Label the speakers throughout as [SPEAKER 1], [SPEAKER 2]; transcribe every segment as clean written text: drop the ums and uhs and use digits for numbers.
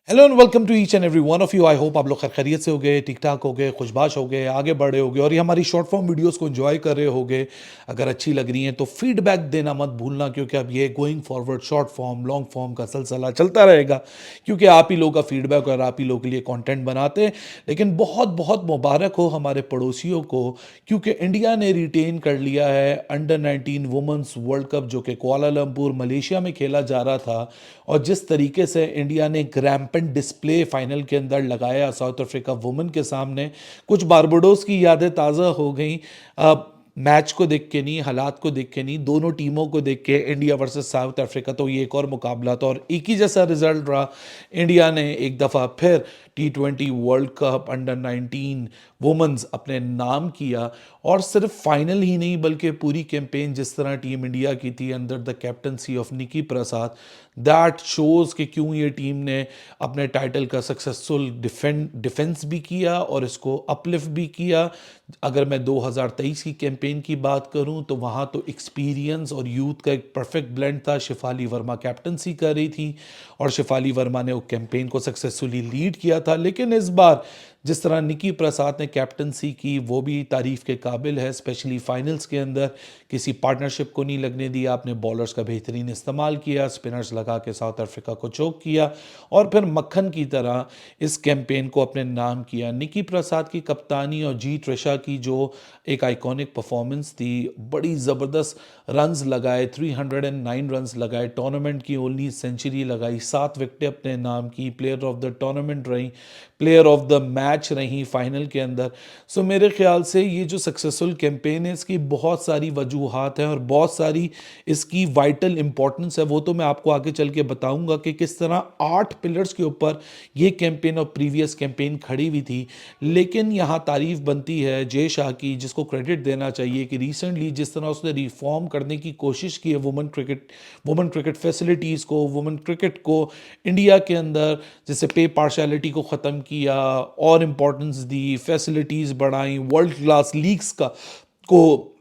[SPEAKER 1] Hello and welcome to each and every one of you. I hope आप लोग खैर खैरियत से हो गए, ठीक ठाक हो गए, खुशबाश हो गए, आगे बढ़े हो गए और ये हमारी शॉर्ट फॉर्म वीडियोस को एंजॉय कर रहे होगे। अगर अच्छी लग रही हैं तो फीडबैक देना मत भूलना, क्योंकि अब ये going forward short form long form का सिलसिला चलता रहेगा, क्योंकि आप ही लोग का फीडबैक और आप ही लोग के लिए कंटेंट बनाते हैं। लेकिन बहुत बहुत मुबारक हो हमारे पड़ोसियों को, क्योंकि इंडिया ने रिटेन कर लिया है अंडर 19 वुमेंस वर्ल्ड कप, जो कि कुआलालंपुर मलेशिया में खेला जा रहा था। और जिस तरीके से इंडिया ने रैम्पेंट डिस्प्ले फाइनल के अंदर लगाया साउथ अफ्रीका वुमेन के सामने, कुछ बारबाडोस की यादें ताज़ा हो गई। मैच को देख के नहीं, हालात को देख के नहीं, दोनों टीमों को देख के, इंडिया वर्सेस साउथ अफ्रीका, तो ये एक और मुकाबला था और एक ही जैसा रिजल्ट रहा। इंडिया ने एक दफ़ा फिर T20 world cup under 19 women's अपने नाम किया। और सिर्फ फाइनल ही नहीं बल्कि पूरी कैंपेन जिस तरह टीम इंडिया की थी under the captaincy of Niki Prasad, that shows कि क्यों ये टीम ने अपने टाइटल का सक्सेसफुल डिफेंस भी किया और इसको अपलिफ्ट भी किया। अगर मैं 2023 की कैंपेन की बात करूं तो वहां तो एक्सपीरियंस और यूथ का एक परफेक्ट ब्लेंड था। शिफाली वर्मा कैप्टनसी कर रही थी और शिफाली वर्मा ने वो कैंपेन को सक्सेसफुली लीड किया था। लेकिन इस बार जिस तरह निकी प्रसाद ने कैप्टनसी की वो भी तारीफ के काबिल है, स्पेशली फाइनल्स के अंदर किसी पार्टनरशिप को नहीं लगने दिया, आपने बॉलर्स का बेहतरीन इस्तेमाल किया, स्पिनर्स लगा के साउथ अफ्रीका को चोक किया और फिर मक्खन की तरह इस कैंपेन को अपने नाम किया। निकी प्रसाद की कप्तानी और जी ट्रिशा की जो एक आइकॉनिक परफॉर्मेंस थी, बड़ी ज़बरदस्त रन्स लगाए, 309 रन्स लगाए, टूर्नामेंट की ओनली सेंचुरी लगाई, 7 विकेटें अपने नाम की, प्लेयर ऑफ द टूर्नामेंट रही, प्लेयर ऑफ द मैच रही फाइनल के अंदर। सो मेरे ख्याल से ये जो सक्सेसफुल कैंपेन है इसकी बहुत सारी वजूहात हैं और बहुत सारी इसकी वाइटल इंपॉर्टेंस है। वो तो मैं आपको आगे चल के बताऊंगा कि किस तरह 8 पिलर्स के ऊपर ये कैंपेन और प्रीवियस कैंपेन खड़ी हुई थी। लेकिन यहाँ तारीफ बनती है जय शाह की, जिसको क्रेडिट देना चाहिए कि रिसेंटली जिस तरह उसने रिफॉर्म करने की कोशिश की है वुमेन क्रिकेट फैसिलिटीज़ को, वुमेन क्रिकेट को इंडिया के अंदर, जैसे पे पार्शलिटी को ख़त्म किया और इम्पोर्टेंस दी, फैसिलिटीज़ बढ़ाई, वर्ल्ड क्लास लीग्स को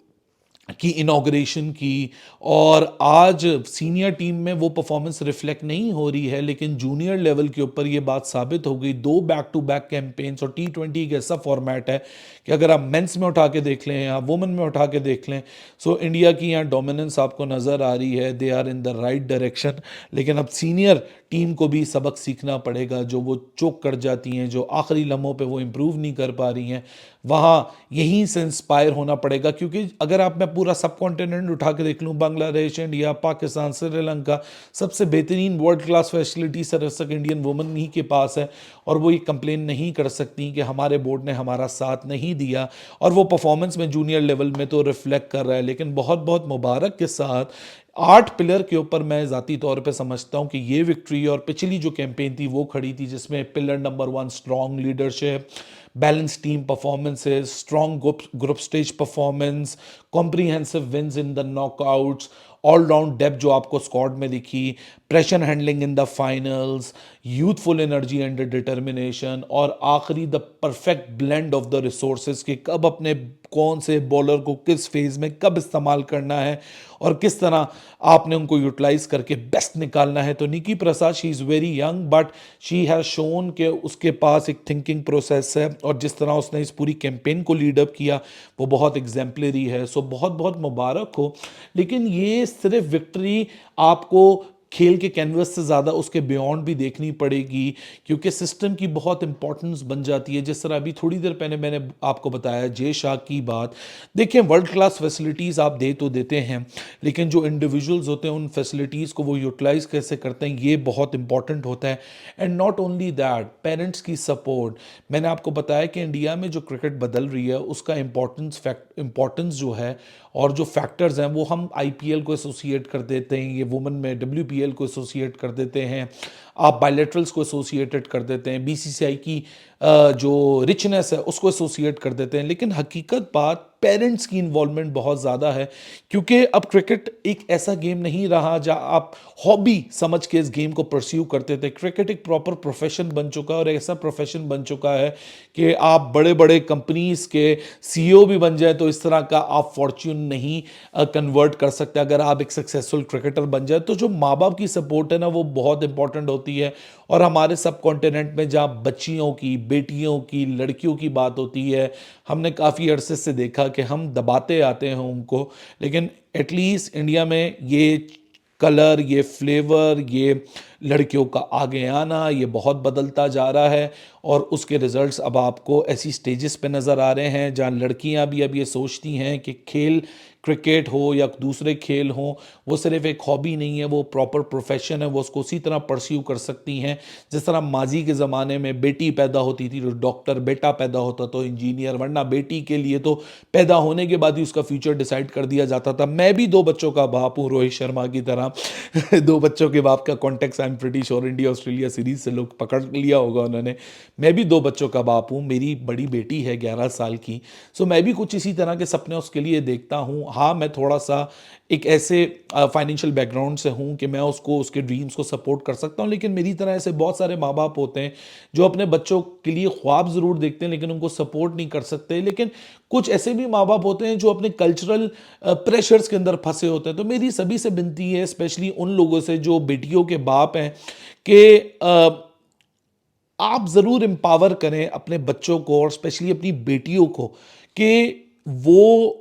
[SPEAKER 1] की इनाग्रेशन की। और आज सीनियर टीम में वो परफॉर्मेंस रिफ्लेक्ट नहीं हो रही है, लेकिन जूनियर लेवल के ऊपर ये बात साबित हो गई। 2 बैक-टू-बैक कैंपेन्स और T20 एक ऐसा फॉर्मेट है कि अगर आप मेंस में उठा के देख लें या वुमेन में उठा के देख लें, सो इंडिया की यहाँ डोमिनेंस आपको नज़र आ रही है, they are in the right direction. लेकिन अब सीनियर टीम को भी सबक सीखना पड़ेगा, जो वो चोक कर जाती हैं, जो आखिरी लम्हों पे वो इम्प्रूव नहीं कर पा रही हैं, वहाँ यहीं से इंस्पायर होना पड़ेगा। क्योंकि अगर आप मैं पूरा सब कॉन्टिनेंट उठा के देख लूँ, बांग्लादेश, इंडिया, पाकिस्तान, श्रीलंका, सबसे बेहतरीन वर्ल्ड क्लास फैसिलिटी सिर्फ इंडियन वुमेन ही के पास है और वो ये कंप्लेन नहीं कर सकती कि हमारे बोर्ड ने हमारा साथ नहीं दिया। और वो परफॉर्मेंस में जूनियर लेवल में तो रिफ्लेक्ट कर रहा है। लेकिन बहुत बहुत मुबारक के साथ 8 पिलर के ऊपर मैं ज़ाती तौर पे समझता हूँ कि ये विक्ट्री और पिछली जो कैंपेन थी वो खड़ी थी, जिसमें pillar number 1 strong leadership, balance team performances, strong group stage performance, comprehensive wins in the knockouts, allround depth जो आपको स्क्वाड में दिखी, pressure handling in the finals, youthful energy and determination, और आखिरी the perfect blend of the resources कि कब अपने कौन से बॉलर को किस फेज में कब इस्तेमाल करना है और किस तरह आपने उनको यूटिलाइज करके बेस्ट निकालना है। तो Nikki Prasad, she is very young but she has shown कि उसके पास एक थिंकिंग प्रोसेस है और जिस तरह उसने इस पूरी कैंपेन को लीडअप किया वो बहुत एग्जाम्पलरी है। सो बहुत बहुत मुबारक हो। लेकिन ये सिर्फ विक्ट्री आपको खेल के कैनवस से ज़्यादा उसके बियॉन्ड भी देखनी पड़ेगी, क्योंकि सिस्टम की बहुत इंपॉर्टेंस बन जाती है। जिस तरह अभी थोड़ी देर पहले मैंने आपको बताया जय शाह की बात, देखिए वर्ल्ड क्लास फैसिलिटीज़ आप दे तो देते हैं, लेकिन जो इंडिविजुअल्स होते हैं उन फैसिलिटीज़ को वो यूटिलाइज कैसे करते हैं ये बहुत इंपॉर्टेंट होता है। And not only that, parents की सपोर्ट। मैंने आपको बताया कि इंडिया में जो क्रिकेट बदल रही है उसका इंपॉर्टेंस जो है और जो फैक्टर्स हैं वो हम आईपीएल को एसोसिएट कर देते हैं, ये वुमेन में डब्ल्यूपीएल को एसोसिएट कर देते हैं, आप बायलैटरल्स को एसोसिएटेड कर देते हैं, बीसीसीआई की जो रिचनेस है उसको एसोसिएट कर देते हैं। लेकिन हकीकत बात पेरेंट्स की इन्वॉल्वमेंट बहुत ज़्यादा है, क्योंकि अब क्रिकेट एक ऐसा गेम नहीं रहा जहाँ आप हॉबी समझ के इस गेम को परस्यू करते थे। क्रिकेट एक प्रॉपर प्रोफेशन बन चुका है, और ऐसा प्रोफेशन बन चुका है कि आप बड़े बड़े कंपनीज के सीईओ भी बन जाए तो इस तरह का आप फॉर्च्यून नहीं कन्वर्ट कर सकते अगर आप एक सक्सेसफुल क्रिकेटर बन जाए। तो जो माँ बाप की सपोर्ट है ना, वो बहुत इंपॉर्टेंट होती है। और हमारे सब कॉन्टिनेंट में जहाँ बच्चियों की, बेटियों की, लड़कियों की बात होती है, हमने काफ़ी अरसे से देखा कि हम दबाते आते हैं उनको, लेकिन एटलीस्ट इंडिया में ये कलर, ये फ्लेवर, ये लड़कियों का आगे आना, ये बहुत बदलता जा रहा है। और उसके रिजल्ट्स अब आपको ऐसी स्टेजेस पे नज़र आ रहे हैं जहाँ लड़कियां भी अब ये सोचती हैं कि खेल, क्रिकेट हो या दूसरे खेल हों, वो सिर्फ एक हॉबी नहीं है, वो प्रॉपर प्रोफेशन है। वो उसको उसी तरह परस्यू कर सकती हैं जिस तरह माजी के ज़माने में बेटी पैदा होती थी तो डॉक्टर, बेटा पैदा होता तो इंजीनियर, वरना बेटी के लिए तो पैदा होने के बाद ही उसका फ्यूचर डिसाइड कर दिया जाता था। मैं भी दो बच्चों का बाप हूँ, रोहित शर्मा की तरह दो बच्चों के बाप का context I am pretty sure India Australia series से लोग पकड़ लिया होगा उन्होंने। मैं भी दो बच्चों का बाप हूँ, मेरी बड़ी बेटी है 11 साल की। सो मैं भी कुछ इसी तरह के सपने उसके लिए देखता हूँ। हाँ, मैं थोड़ा सा एक ऐसे फाइनेंशियल बैकग्राउंड से हूँ कि मैं उसको, उसके ड्रीम्स को सपोर्ट कर सकता हूँ, लेकिन मेरी तरह ऐसे बहुत सारे माँ बाप होते हैं जो अपने बच्चों के लिए ख्वाब ज़रूर देखते हैं लेकिन उनको सपोर्ट नहीं कर सकते। लेकिन कुछ ऐसे भी माँ बाप होते हैं जो अपने कल्चरल प्रेशर्स के अंदर फंसे होते हैं। तो मेरी सभी से विनती है, स्पेशली उन लोगों से जो बेटियों के बाप हैं, कि आप ज़रूर एम्पावर करें अपने बच्चों को और स्पेशली अपनी बेटियों को, कि वो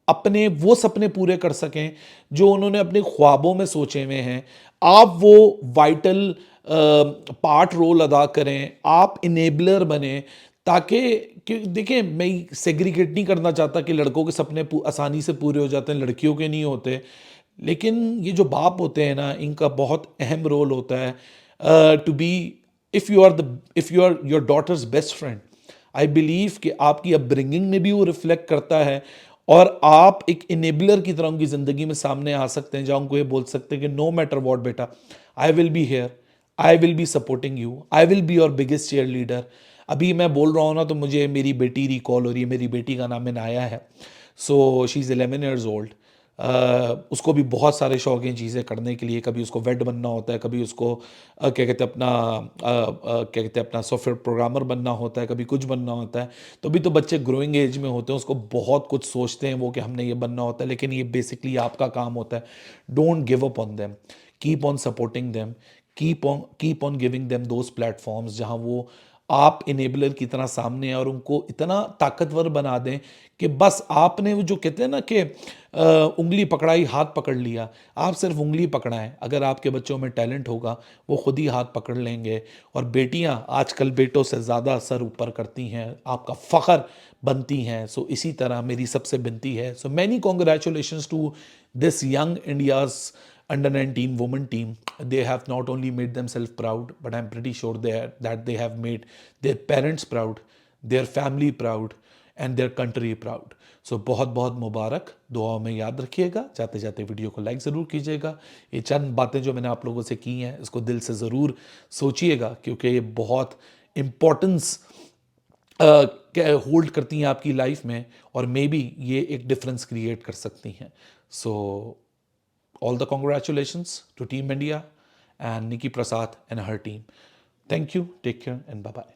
[SPEAKER 1] अपने वो सपने पूरे कर सकें जो उन्होंने अपने ख्वाबों में सोचे हुए हैं। आप वो वाइटल पार्ट रोल अदा करें, आप इनेबलर बने, ताकि कि देखिए, मैं सेग्रीगेट नहीं करना चाहता कि लड़कों के सपने आसानी से पूरे हो जाते हैं, लड़कियों के नहीं होते। लेकिन ये जो बाप होते हैं ना, इनका बहुत अहम रोल होता है to be, if you are your daughter's best friend, I believe कि आपकी अपब्रिंगिंग में भी वो रिफ्लेक्ट करता है। और आप एक इनेबलर की तरह उनकी ज़िंदगी में सामने आ सकते हैं, जहाँ उनको ये बोल सकते हैं कि नो मैटर वॉट बेटा, I will be here, I will be supporting you, I will be your biggest chair leader. अभी मैं बोल रहा हूँ ना, तो मुझे मेरी बेटी रिकॉल हो रही है। मेरी बेटी का नाम इनाया है। So she is 11 years old. उसको भी बहुत सारे शौक हैं चीज़ें करने के लिए। कभी उसको वेट बनना होता है, कभी उसको क्या कहते हैं अपना क्या कहते हैं अपना सॉफ्टवेयर प्रोग्रामर बनना होता है, कभी कुछ बनना होता है। तो अभी तो बच्चे ग्रोइंग एज में होते हैं, उसको बहुत कुछ सोचते हैं वो कि हमने ये बनना होता है, लेकिन ये बेसिकली आपका काम होता है। Don't give up on them, keep on supporting them, keep on giving them those platforms जहाँ वो आप इनेबलर की तरह सामने हैं, और उनको इतना ताकतवर बना दें कि बस आपने वो जो कहते हैं ना कि उंगली पकड़ाई हाथ पकड़ लिया, आप सिर्फ उंगली पकड़ाएं। अगर आपके बच्चों में टैलेंट होगा, वो खुद ही हाथ पकड़ लेंगे। और बेटियां आजकल बेटों से ज़्यादा सर ऊपर करती हैं, आपका फ़ख्र बनती हैं। सो इसी तरह मेरी सबसे विनती है, so many congratulations to this young India's under 19 women team. They have not only made themselves proud, but I'm pretty sure that they have made their parents proud, their family proud, and their country proud. So बहुत बहुत मुबारक। दुआओं में याद रखिएगा। जाते जाते video को like ज़रूर कीजिएगा। ये चंद बातें जो मैंने आप लोगों से की हैं, इसको दिल से ज़रूर सोचिएगा, क्योंकि ये बहुत इम्पोर्टेंस होल्ड करती हैं आपकी लाइफ में, और मे बी ये एक डिफरेंस क्रिएट कर सकती हैं। सो all the congratulations to Team India and Nikki Prasad and her team. Thank you, take care, and bye bye.